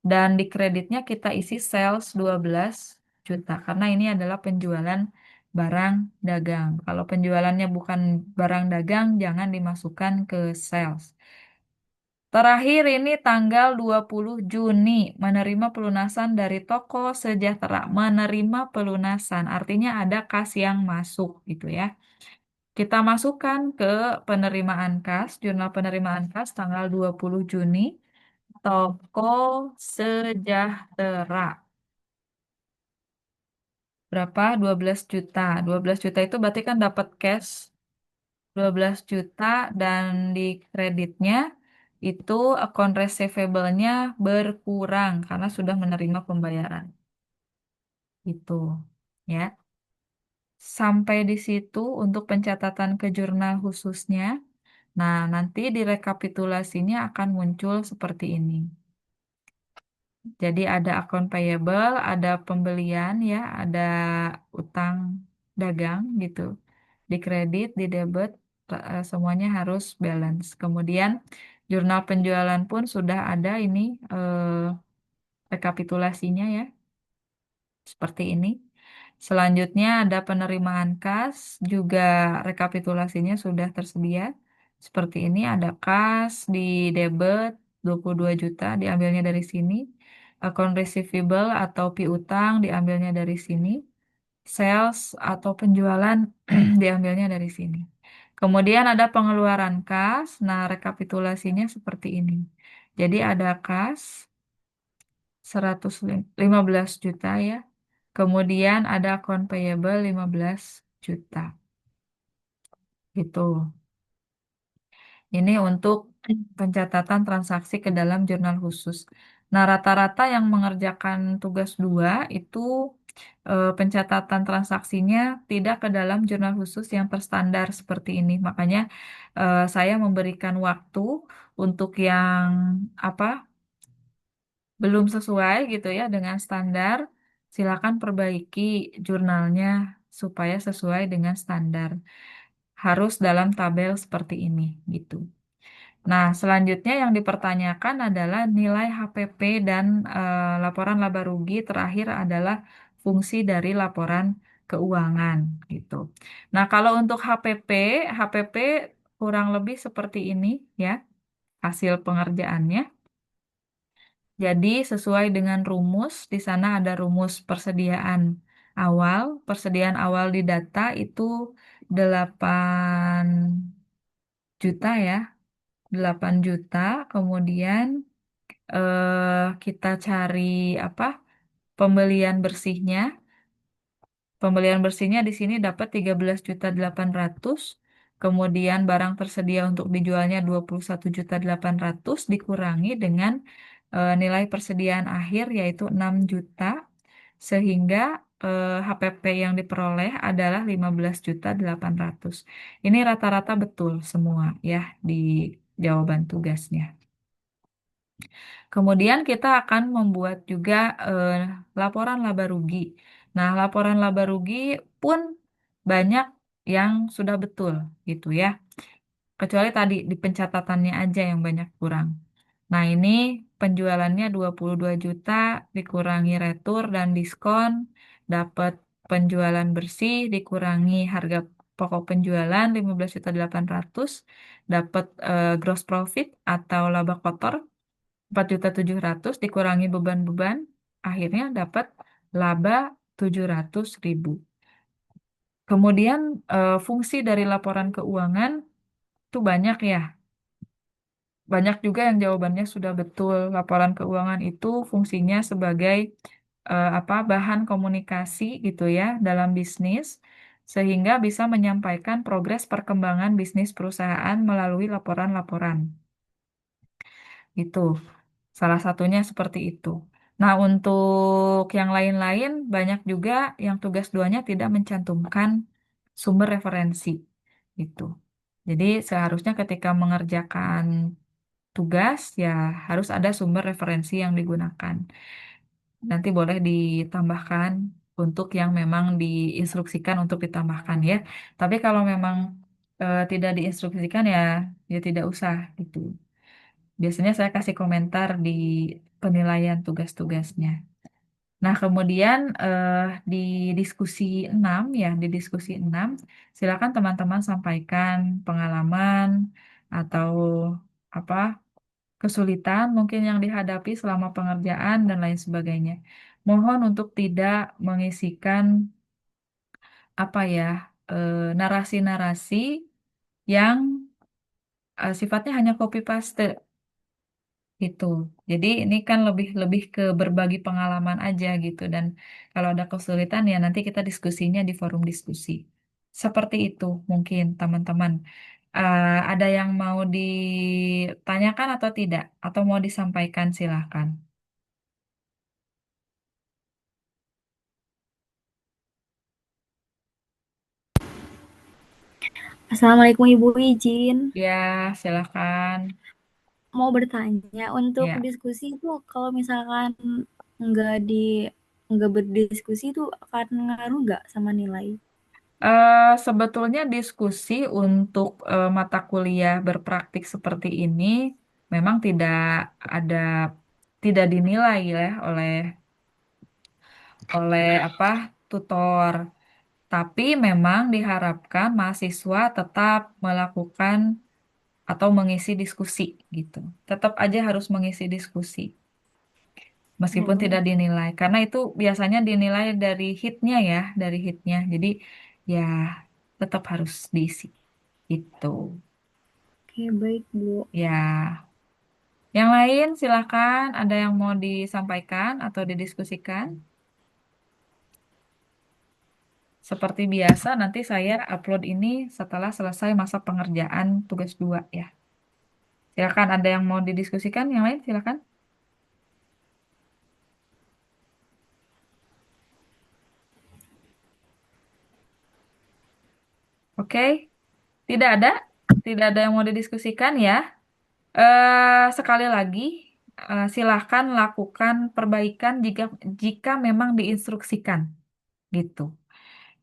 dan di kreditnya kita isi sales 12 juta karena ini adalah penjualan barang dagang. Kalau penjualannya bukan barang dagang jangan dimasukkan ke sales. Terakhir ini tanggal 20 Juni menerima pelunasan dari toko Sejahtera. Menerima pelunasan artinya ada kas yang masuk gitu ya. Kita masukkan ke penerimaan kas, jurnal penerimaan kas tanggal 20 Juni, toko Sejahtera. Berapa? 12 juta. 12 juta itu berarti kan dapat cash 12 juta dan di kreditnya itu account receivable-nya berkurang karena sudah menerima pembayaran. Itu ya. Sampai di situ untuk pencatatan ke jurnal khususnya. Nah, nanti di rekapitulasinya akan muncul seperti ini. Jadi ada account payable, ada pembelian ya, ada utang dagang gitu. Di kredit, di debit, semuanya harus balance. Kemudian jurnal penjualan pun sudah ada ini rekapitulasinya ya, seperti ini. Selanjutnya ada penerimaan kas, juga rekapitulasinya sudah tersedia. Seperti ini ada kas di debit 22 juta diambilnya dari sini. Account receivable atau piutang diambilnya dari sini. Sales atau penjualan diambilnya dari sini. Kemudian ada pengeluaran kas. Nah, rekapitulasinya seperti ini. Jadi ada kas 115 juta ya. Kemudian ada account payable 15 juta. Gitu. Ini untuk pencatatan transaksi ke dalam jurnal khusus. Nah, rata-rata yang mengerjakan tugas 2 itu pencatatan transaksinya tidak ke dalam jurnal khusus yang terstandar seperti ini. Makanya saya memberikan waktu untuk yang apa belum sesuai gitu ya dengan standar, silakan perbaiki jurnalnya supaya sesuai dengan standar. Harus dalam tabel seperti ini gitu. Nah, selanjutnya yang dipertanyakan adalah nilai HPP dan laporan laba rugi terakhir adalah fungsi dari laporan keuangan gitu. Nah, kalau untuk HPP kurang lebih seperti ini ya hasil pengerjaannya. Jadi sesuai dengan rumus, di sana ada rumus persediaan awal. Persediaan awal di data itu 8 juta ya, 8 juta. Kemudian kita cari apa? Pembelian bersihnya. Pembelian bersihnya di sini dapat 13.800.000. Kemudian barang tersedia untuk dijualnya 21.800.000 dikurangi dengan nilai persediaan akhir yaitu 6 juta sehingga HPP yang diperoleh adalah 15.800.000. Ini rata-rata betul semua ya di jawaban tugasnya. Kemudian kita akan membuat juga laporan laba rugi. Nah, laporan laba rugi pun banyak yang sudah betul gitu ya. Kecuali tadi di pencatatannya aja yang banyak kurang. Nah, ini penjualannya 22 juta dikurangi retur dan diskon, dapat penjualan bersih dikurangi harga pokok penjualan 15.800.000, dapat gross profit atau laba kotor 4.700.000 dikurangi beban-beban, akhirnya dapat laba 700.000. Kemudian fungsi dari laporan keuangan itu banyak ya. Banyak juga yang jawabannya sudah betul. Laporan keuangan itu fungsinya sebagai apa bahan komunikasi gitu ya dalam bisnis sehingga bisa menyampaikan progres perkembangan bisnis perusahaan melalui laporan-laporan. Itu salah satunya seperti itu. Nah, untuk yang lain-lain banyak juga yang tugas duanya tidak mencantumkan sumber referensi gitu. Jadi seharusnya ketika mengerjakan tugas ya harus ada sumber referensi yang digunakan. Nanti boleh ditambahkan untuk yang memang diinstruksikan untuk ditambahkan ya. Tapi kalau memang tidak diinstruksikan ya ya tidak usah gitu. Biasanya saya kasih komentar di penilaian tugas-tugasnya. Nah, kemudian di diskusi 6 ya, di diskusi 6 silakan teman-teman sampaikan pengalaman atau apa kesulitan mungkin yang dihadapi selama pengerjaan dan lain sebagainya. Mohon untuk tidak mengisikan apa ya narasi-narasi yang sifatnya hanya copy paste gitu. Jadi ini kan lebih lebih ke berbagi pengalaman aja gitu dan kalau ada kesulitan ya nanti kita diskusinya di forum diskusi. Seperti itu mungkin teman-teman. Ada yang mau ditanyakan atau tidak? Atau mau disampaikan silahkan. Assalamualaikum Ibu, izin Ya, silahkan. mau bertanya untuk Ya. diskusi itu kalau misalkan nggak di nggak berdiskusi itu akan ngaruh nggak sama nilai? Sebetulnya diskusi untuk mata kuliah berpraktik seperti ini memang ada tidak dinilai ya oleh apa tutor. Tapi memang diharapkan mahasiswa tetap melakukan atau mengisi diskusi gitu. Tetap aja harus mengisi diskusi meskipun Oh, tidak dinilai karena itu biasanya dinilai dari hitnya ya, dari hitnya. Jadi ya tetap harus diisi itu. oke, baik Bu. Ya, yang lain silakan ada yang mau disampaikan atau didiskusikan. Seperti biasa, nanti saya upload ini setelah selesai masa pengerjaan tugas 2 ya. Silakan ada yang mau didiskusikan, yang lain silakan. Oke, tidak ada, tidak ada yang mau didiskusikan ya. Sekali lagi, silahkan lakukan perbaikan jika jika memang diinstruksikan gitu.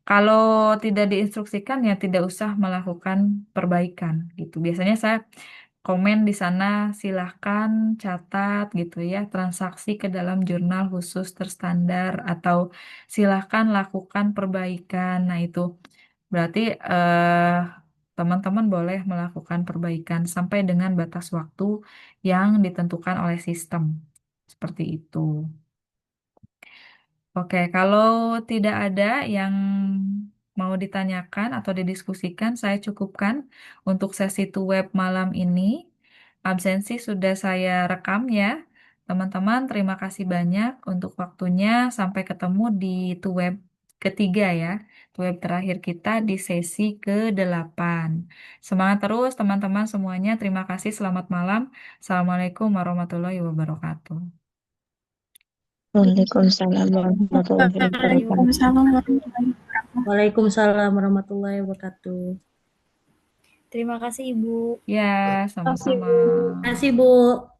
Kalau tidak diinstruksikan ya tidak usah melakukan perbaikan gitu. Biasanya saya komen di sana silahkan catat gitu ya transaksi ke dalam jurnal khusus terstandar atau silahkan lakukan perbaikan. Nah itu berarti teman-teman boleh melakukan perbaikan sampai dengan batas waktu yang ditentukan oleh sistem. Seperti itu. Oke, kalau tidak ada yang mau ditanyakan atau didiskusikan, saya cukupkan untuk sesi web malam ini. Absensi sudah saya rekam ya. Teman-teman, terima kasih banyak untuk waktunya. Sampai ketemu di web ketiga ya. Web terakhir kita di sesi ke-8. Semangat terus teman-teman semuanya. Terima kasih. Selamat malam. Assalamualaikum warahmatullahi wabarakatuh. Waalaikumsalam warahmatullahi wabarakatuh. Waalaikumsalam warahmatullahi wabarakatuh. Waalaikumsalam warahmatullahi wabarakatuh. Terima kasih Ibu. Ya, Terima kasih, sama-sama. Bu. Terima kasih, Bu.